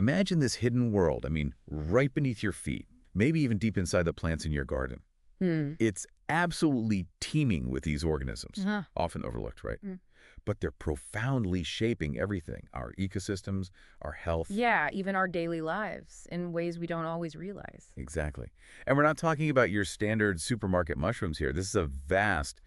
imagine this hidden world, right beneath your feet, maybe even deep inside the plants in your garden. It's absolutely teeming with these organisms, often overlooked, right? But they're profoundly shaping everything, our ecosystems, our health. Yeah, even our daily lives in ways we don't always realize. Exactly. And we're not talking about your standard supermarket mushrooms here. This is a vast,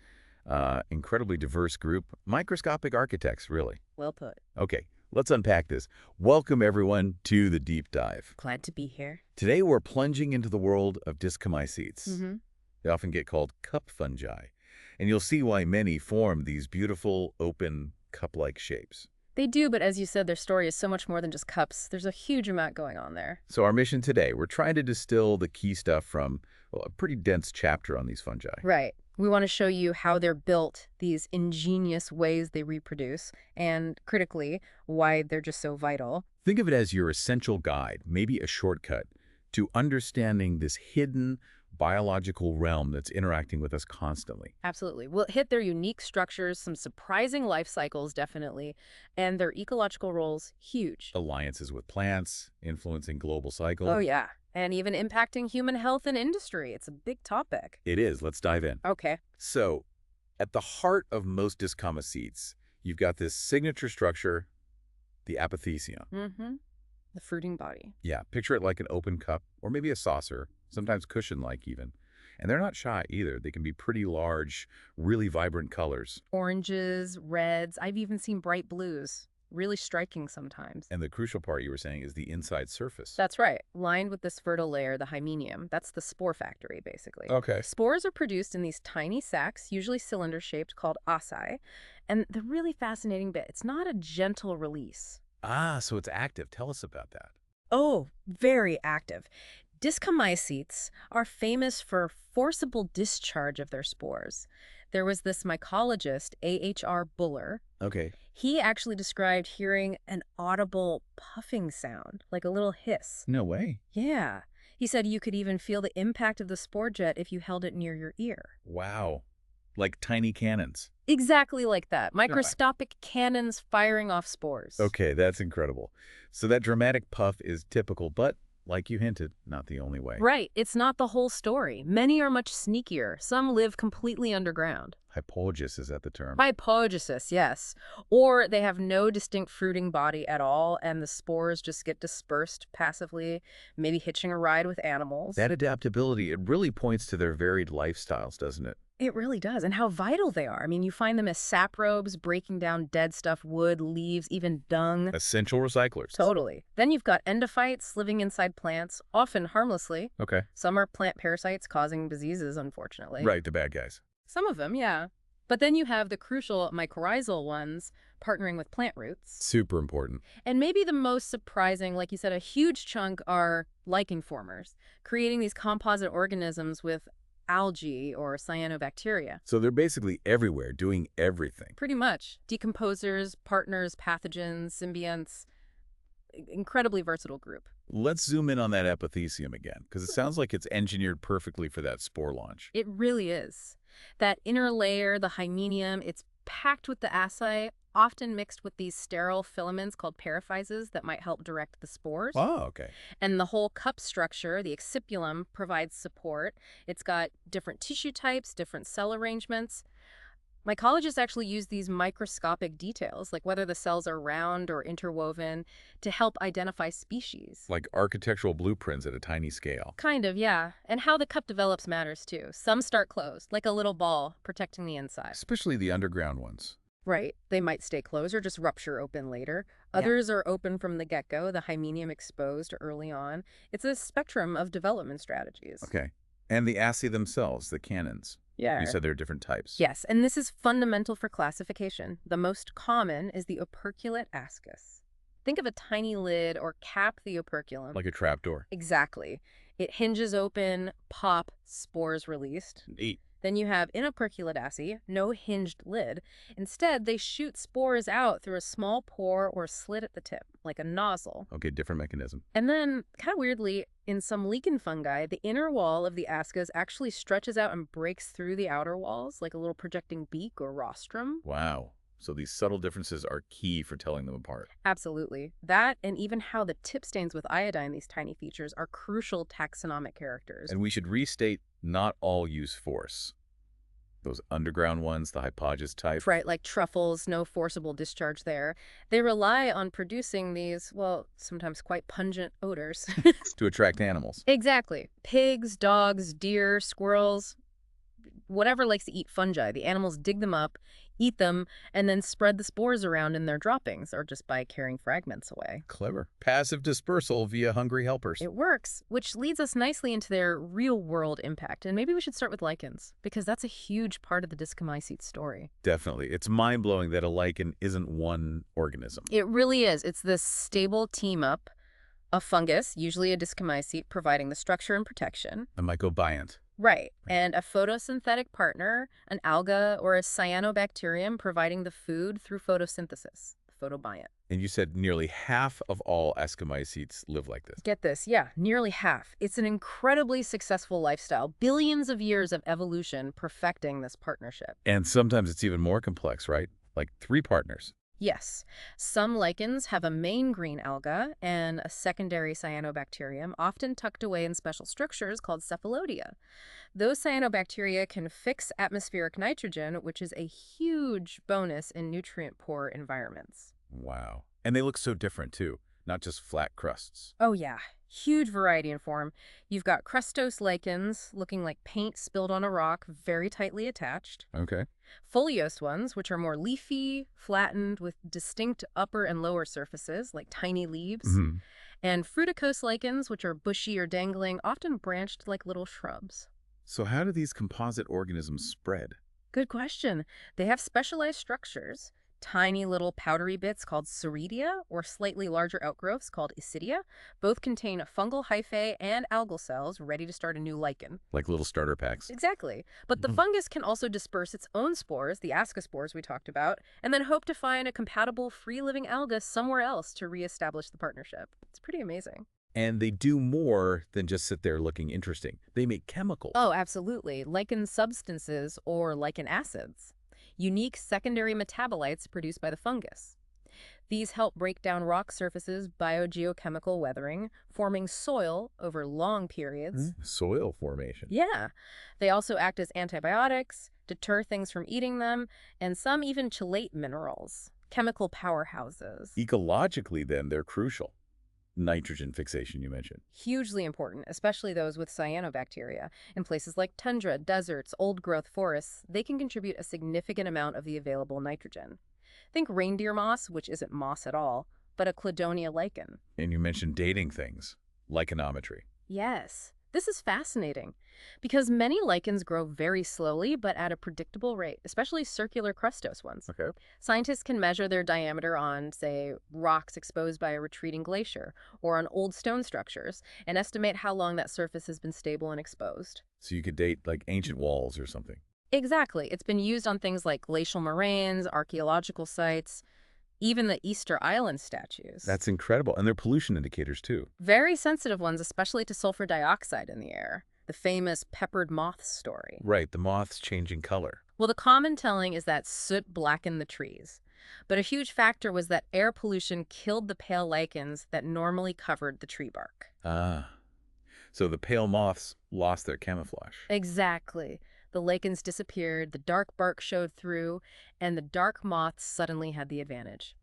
incredibly diverse group. Microscopic architects, really. Well put. Okay, let's unpack this. Welcome, everyone, to the Deep Dive. Glad to be here. Today, we're plunging into the world of Ascomycetes. They often get called cup fungi, and you'll see why many form these beautiful, open, cup-like shapes. They do, but as you said, their story is so much more than just cups. There's a huge amount going on there. So our mission today, we're trying to distill the key stuff from, well, a pretty dense chapter on these fungi. Right. We want to show you how they're built, these ingenious ways they reproduce, and critically, why they're just so vital. Think of it as your essential guide, maybe a shortcut, to understanding this hidden biological realm that's interacting with us constantly. Absolutely. We'll hit their unique structures, some surprising life cycles, definitely, and their ecological roles, huge. Alliances with plants, influencing global cycles. Oh, yeah. And even impacting human health and industry. It's a big topic. It is. Let's dive in. Okay. So, at the heart of most Ascomycetes, you've got this signature structure, the apothecia. The fruiting body. Yeah, picture it like an open cup, or maybe a saucer, sometimes cushion-like even. And they're not shy either. They can be pretty large, really vibrant colors. Oranges, reds, I've even seen bright blues. Really striking sometimes. And the crucial part you were saying is the inside surface. That's right. Lined with this fertile layer, the hymenium. That's the spore factory, basically. Okay. Spores are produced in these tiny sacs, usually cylinder-shaped, called asci. And the really fascinating bit, it's not a gentle release. Ah, so it's active. Tell us about that. Oh, very active. Ascomycetes are famous for forcible discharge of their spores. There was this mycologist, A.H.R. Buller. Okay. He actually described hearing an audible puffing sound, like a little hiss. No way. Yeah. He said you could even feel the impact of the spore jet if you held it near your ear. Wow. Like tiny cannons. Exactly like that. Microscopic cannons firing off spores. Okay, that's incredible. So that dramatic puff is typical, but like you hinted, not the only way. Right. It's not the whole story. Many are much sneakier. Some live completely underground. Hypologous is that the term? Hyphae, yes. Or they have no distinct fruiting body at all, and the spores just get dispersed passively, maybe hitching a ride with animals. That adaptability, it really points to their varied lifestyles, doesn't it? It really does, and how vital they are. I mean, you find them as saprobes, breaking down dead stuff, wood, leaves, even dung. Essential recyclers. Totally. Then you've got endophytes living inside plants, often harmlessly. Okay. Some are plant parasites causing diseases, unfortunately. Right, the bad guys. Some of them, yeah. But then you have the crucial mycorrhizal ones partnering with plant roots. Super important. And maybe the most surprising, like you said, a huge chunk are lichen formers, creating these composite organisms with algae or cyanobacteria. So they're basically everywhere, doing everything. Pretty much. Decomposers, partners, pathogens, symbionts. Incredibly versatile group. Let's zoom in on that epithecium again, because it sounds like it's engineered perfectly for that spore launch. It really is. That inner layer, the hymenium, it's packed with the asci, often mixed with these sterile filaments called paraphyses that might help direct the spores. Oh, okay. And the whole cup structure, the excipulum, provides support. It's got different tissue types, different cell arrangements. Mycologists actually use these microscopic details, like whether the cells are round or interwoven, to help identify species. Like architectural blueprints at a tiny scale. Kind of, yeah. And how the cup develops matters too. Some start closed, like a little ball, protecting the inside. Especially the underground ones. Right. They might stay closed or just rupture open later. Others are open from the get-go, the hymenium exposed early on. It's a spectrum of development strategies. Okay. And the asci themselves, the cannons. Yeah. You said there are different types. Yes, and this is fundamental for classification. The most common is the operculate ascus. Think of a tiny lid or cap the operculum. Like a trapdoor. Exactly. It hinges open, pop, spores released. Neat. Then you have inoperculate asci, no hinged lid. Instead, they shoot spores out through a small pore or slit at the tip, like a nozzle. Okay, different mechanism. And then, kind of weirdly, in some lichen fungi, the inner wall of the ascus actually stretches out and breaks through the outer walls, like a little projecting beak or rostrum. Wow. So these subtle differences are key for telling them apart. Absolutely. That and even how the tip stains with iodine these tiny features are crucial taxonomic characters. And we should restate, not all use force. Those underground ones, the hyphae type. Right, like truffles, no forcible discharge there. They rely on producing these, well, sometimes quite pungent odors. To attract animals. Exactly. Pigs, dogs, deer, squirrels, whatever likes to eat fungi. The animals dig them up, eat them, and then spread the spores around in their droppings, or just by carrying fragments away. Clever. Passive dispersal via hungry helpers. It works, which leads us nicely into their real-world impact. And maybe we should start with lichens, because that's a huge part of the Ascomycetes story. Definitely. It's mind-blowing that a lichen isn't one organism. It really is. It's this stable team-up, a fungus, usually a Ascomycete, providing the structure and protection. A mycobiont. Right. And a photosynthetic partner, an alga or a cyanobacterium, providing the food through photosynthesis, the photobiont. And you said nearly half of all Ascomycetes live like this. Get this, yeah, nearly half. It's an incredibly successful lifestyle, billions of years of evolution perfecting this partnership. And sometimes it's even more complex, right? Like 3 partners. Yes, some lichens have a main green alga and a secondary cyanobacterium, often tucked away in special structures called cephalodia. Those cyanobacteria can fix atmospheric nitrogen, which is a huge bonus in nutrient-poor environments. Wow. And they look so different, too. Not just flat crusts. Oh yeah, huge variety in form. You've got crustose lichens, looking like paint spilled on a rock, very tightly attached. Okay. Foliose ones, which are more leafy, flattened, with distinct upper and lower surfaces, like tiny leaves. Mm-hmm. And fruticose lichens, which are bushy or dangling, often branched like little shrubs. So how do these composite organisms spread? Good question. They have specialized structures. Tiny little powdery bits called ceridia, or slightly larger outgrowths called ascidia. Both contain fungal hyphae and algal cells ready to start a new lichen. Like little starter packs. Exactly. But the fungus can also disperse its own spores, the ascospores we talked about, and then hope to find a compatible free-living alga somewhere else to reestablish the partnership. It's pretty amazing. And they do more than just sit there looking interesting. They make chemicals. Oh, absolutely. Lichen substances or lichen acids. Unique secondary metabolites produced by the fungus. These help break down rock surfaces, biogeochemical weathering, forming soil over long periods. Soil formation. Yeah. They also act as antibiotics, deter things from eating them, and some even chelate minerals, chemical powerhouses. Ecologically, then, they're crucial. Nitrogen fixation, you mentioned. Hugely important, especially those with cyanobacteria. In places like tundra, deserts, old-growth forests, they can contribute a significant amount of the available nitrogen. Think reindeer moss, which isn't moss at all, but a cladonia lichen. And you mentioned dating things. Lichenometry. Yes. This is fascinating because many lichens grow very slowly but at a predictable rate, especially circular crustose ones. Okay. Scientists can measure their diameter on, say, rocks exposed by a retreating glacier or on old stone structures and estimate how long that surface has been stable and exposed. So you could date like ancient walls or something. Exactly. It's been used on things like glacial moraines, archaeological sites, even the Easter Island statues. That's incredible. And they're pollution indicators, too. Very sensitive ones, especially to sulfur dioxide in the air. The famous peppered moth story. Right, the moths changing color. Well, the common telling is that soot blackened the trees. But a huge factor was that air pollution killed the pale lichens that normally covered the tree bark. Ah. So the pale moths lost their camouflage. Exactly. The lichens disappeared, the dark bark showed through, and the dark moths suddenly had the advantage.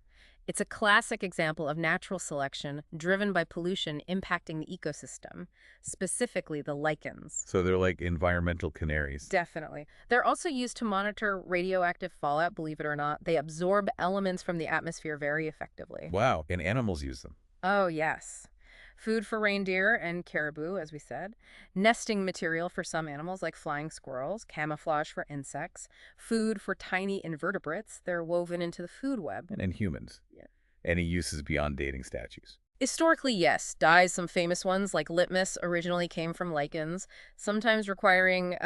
It's a classic example of natural selection driven by pollution impacting the ecosystem, specifically the lichens. So they're like environmental canaries. Definitely. They're also used to monitor radioactive fallout, believe it or not. They absorb elements from the atmosphere very effectively. Wow, and animals use them. Oh, yes. Food for reindeer and caribou, as we said. Nesting material for some animals like flying squirrels. Camouflage for insects. Food for tiny invertebrates. They're woven into the food web. And humans. Yeah. Any uses beyond dating statues? Historically, yes. Dyes, some famous ones like litmus, originally came from lichens, sometimes requiring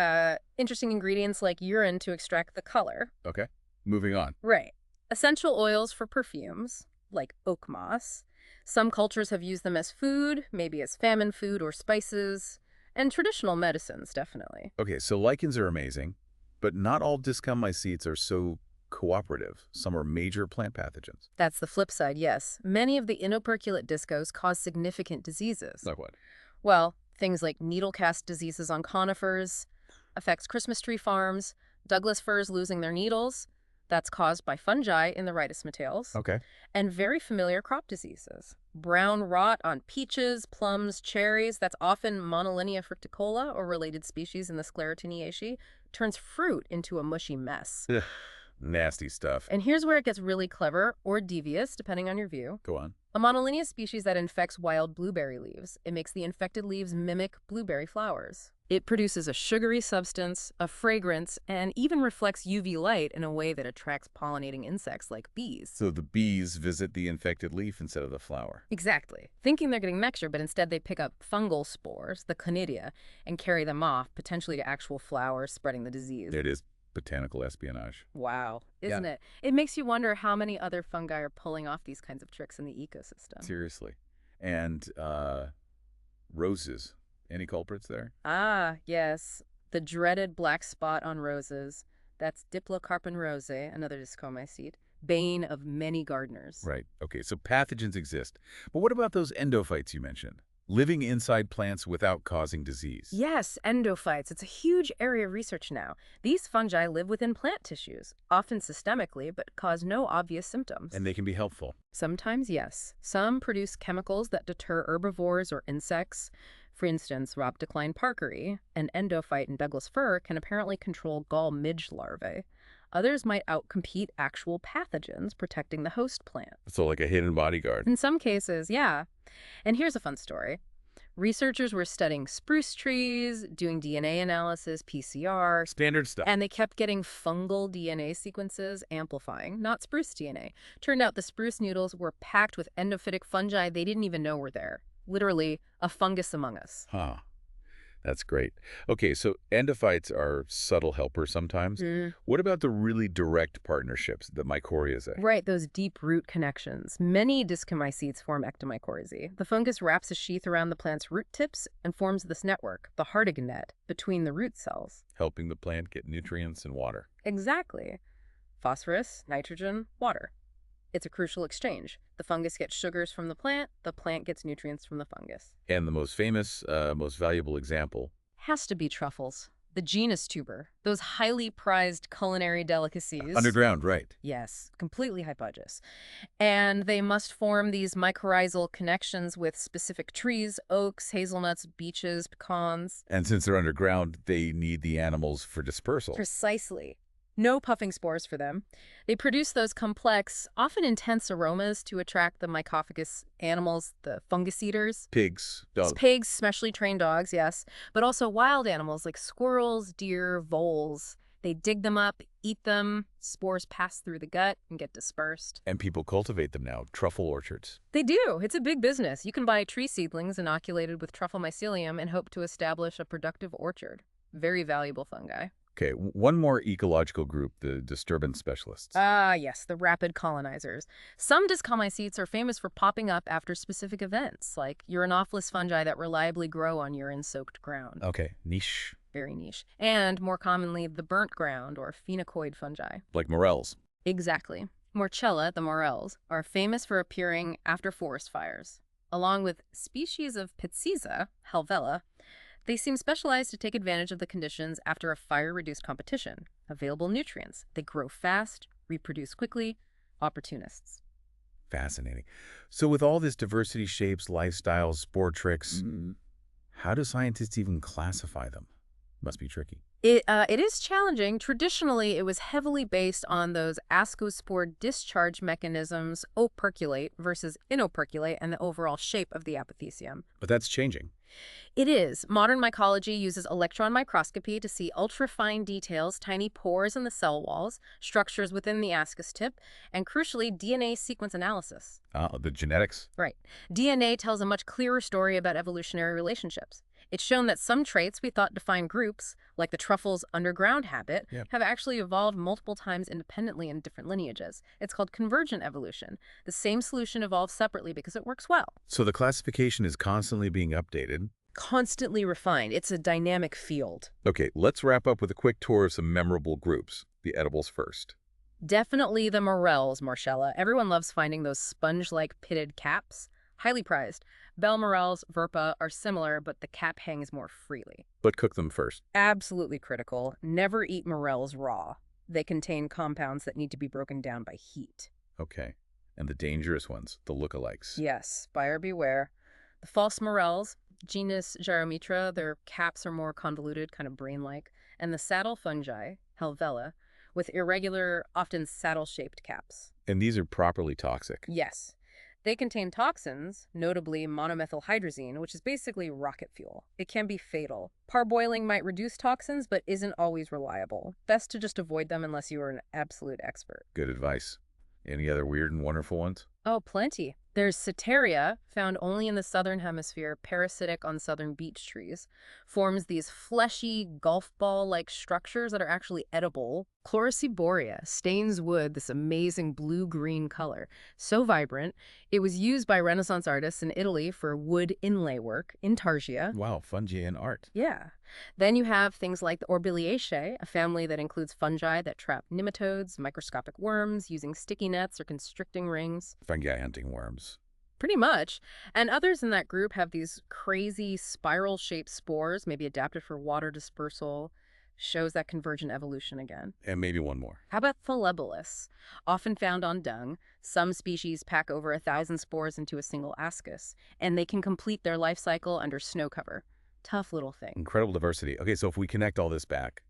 interesting ingredients like urine to extract the color. Okay, moving on. Right. Essential oils for perfumes, like oak moss. Some cultures have used them as food, maybe as famine food or spices, and traditional medicines, definitely. Okay, so lichens are amazing, but not all Ascomycetes are so cooperative. Some are major plant pathogens. That's the flip side, yes. Many of the inoperculate discos cause significant diseases. Like what? Well, things like needle cast diseases on conifers, affects Christmas tree farms, Douglas firs losing their needles. That's caused by fungi in the rhitismatales. Okay. And very familiar crop diseases. Brown rot on peaches, plums, cherries, that's often Monolinea fructicola or related species in the Sclerotineaceae, turns fruit into a mushy mess. Ugh, nasty stuff. And here's where it gets really clever or devious, depending on your view. Go on. A monolinea species that infects wild blueberry leaves. It makes the infected leaves mimic blueberry flowers. It produces a sugary substance, a fragrance, and even reflects UV light in a way that attracts pollinating insects like bees. So the bees visit the infected leaf instead of the flower. Exactly. Thinking they're getting nectar, but instead they pick up fungal spores, the conidia, and carry them off, potentially to actual flowers, spreading the disease. It is botanical espionage. Wow, isn't it? It makes you wonder how many other fungi are pulling off these kinds of tricks in the ecosystem. Seriously. And roses. Any culprits there? Ah, yes. The dreaded black spot on roses. That's Diplocarpon rose, another Ascomycete, bane of many gardeners. Right. Okay, so pathogens exist. But what about those endophytes you mentioned? Living inside plants without causing disease. Yes, endophytes. It's a huge area of research now. These fungi live within plant tissues, often systemically, but cause no obvious symptoms. And they can be helpful. Sometimes, yes. Some produce chemicals that deter herbivores or insects. For instance, Rhopdocline parkeri, an endophyte in Douglas fir, can apparently control gall midge larvae. Others might outcompete actual pathogens, protecting the host plant. So like a hidden bodyguard. In some cases, yeah. And here's a fun story. Researchers were studying spruce trees, doing DNA analysis, PCR. Standard stuff. And they kept getting fungal DNA sequences amplifying, not spruce DNA. Turned out the spruce noodles were packed with endophytic fungi they didn't even know were there. Literally, a fungus among us. Huh. That's great. Okay, so endophytes are subtle helpers sometimes. What about the really direct partnerships, the mycorrhizae? Right, those deep root connections. Many Ascomycetes form ectomycorrhizae. The fungus wraps a sheath around the plant's root tips and forms this network, the Hartigan net, between the root cells. Helping the plant get nutrients and water. Exactly. Phosphorus, nitrogen, water. It's a crucial exchange. The fungus gets sugars from the plant gets nutrients from the fungus. And the most famous, most valuable example? Has to be truffles. The genus tuber. Those highly prized culinary delicacies. Underground, right. Yes, completely hypogous. And they must form these mycorrhizal connections with specific trees, oaks, hazelnuts, beeches, pecans. And since they're underground, they need the animals for dispersal. Precisely. No puffing spores for them. They produce those complex, often intense aromas to attract the mycophagous animals, the fungus eaters. Pigs, dogs. Pigs, specially trained dogs, yes. But also wild animals like squirrels, deer, voles. They dig them up, eat them, spores pass through the gut and get dispersed. And people cultivate them now, truffle orchards. They do. It's a big business. You can buy tree seedlings inoculated with truffle mycelium and hope to establish a productive orchard. Very valuable fungi. Okay, one more ecological group, the disturbance specialists. Ah, yes, the rapid colonizers. Some Ascomycetes are famous for popping up after specific events, like urinophilous fungi that reliably grow on urine-soaked ground. Okay, niche. Very niche. And, more commonly, the burnt ground, or phenocoid fungi. Like morels. Exactly. Morchella, the morels, are famous for appearing after forest fires. Along with species of Pizzisa, Halvella, they seem specialized to take advantage of the conditions after a fire-reduced competition. Available nutrients. They grow fast, reproduce quickly, opportunists. Fascinating. So with all this diversity, shapes, lifestyles, spore tricks, how do scientists even classify them? Must be tricky. It is challenging. Traditionally, it was heavily based on those ascospore discharge mechanisms, operculate versus inoperculate, and the overall shape of the apothecium. But that's changing. It is. Modern mycology uses electron microscopy to see ultrafine details, tiny pores in the cell walls, structures within the ascus tip, and crucially, DNA sequence analysis. The genetics? Right. DNA tells a much clearer story about evolutionary relationships. It's shown that some traits we thought defined groups, like the truffle's underground habit, have actually evolved multiple times independently in different lineages. It's called convergent evolution. The same solution evolves separately because it works well. So the classification is constantly being updated. Constantly refined. It's a dynamic field. Okay, let's wrap up with a quick tour of some memorable groups. The edibles first. Definitely the morels, Marcella. Everyone loves finding those sponge-like pitted caps. Highly prized. Bell morels, verpa are similar, but the cap hangs more freely. But cook them first. Absolutely critical. Never eat morels raw. They contain compounds that need to be broken down by heat. Okay. And the dangerous ones, the lookalikes. Yes, buyer beware. The false morels, genus Gyromitra, their caps are more convoluted, kind of brain-like. And the saddle fungi, Helvella, with irregular, often saddle-shaped caps. And these are properly toxic. Yes. They contain toxins, notably monomethylhydrazine, which is basically rocket fuel. It can be fatal. Parboiling might reduce toxins, but isn't always reliable. Best to just avoid them unless you are an absolute expert. Good advice. Any other weird and wonderful ones? Oh, plenty. There's Ceteria, found only in the southern hemisphere, parasitic on southern beech trees, forms these fleshy golf ball-like structures that are actually edible. Chlorociboria stains wood this amazing blue-green color. So vibrant, it was used by Renaissance artists in Italy for wood inlay work, intarsia. Wow, fungi and art. Yeah. Then you have things like the Orbiliaceae, a family that includes fungi that trap nematodes, microscopic worms, using sticky nets or constricting rings. Fungi hunting worms. Pretty much. And others in that group have these crazy spiral-shaped spores, maybe adapted for water dispersal. Shows that convergent evolution again. And maybe one more. How about Philebulus? Often found on dung, some species pack over 1,000 spores into a single ascus, and they can complete their life cycle under snow cover. Tough little thing. Incredible diversity. Okay, so if we connect all this back,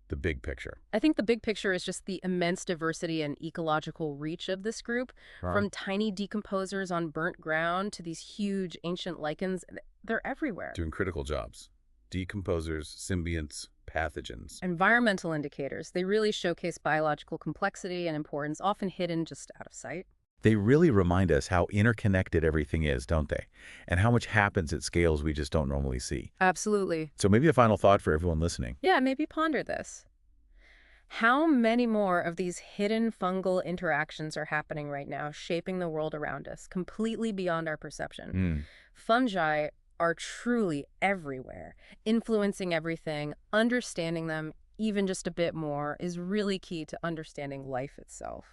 the big picture. I think the big picture is just the immense diversity and ecological reach of this group. From tiny decomposers on burnt ground to these huge ancient lichens, they're everywhere. Doing critical jobs. Decomposers, symbionts, pathogens. Environmental indicators. They really showcase biological complexity and importance, often hidden just out of sight. They really remind us how interconnected everything is, don't they? And how much happens at scales we just don't normally see. Absolutely. So maybe a final thought for everyone listening. Yeah, maybe ponder this. How many more of these hidden fungal interactions are happening right now, shaping the world around us, completely beyond our perception? Fungi are truly everywhere, influencing everything. Understanding them even just a bit more is really key to understanding life itself.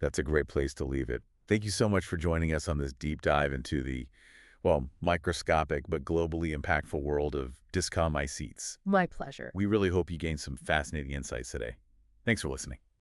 That's a great place to leave it. Thank you so much for joining us on this deep dive into the, well, microscopic but globally impactful world of Ascomycetes. My pleasure. We really hope you gained some fascinating insights today. Thanks for listening.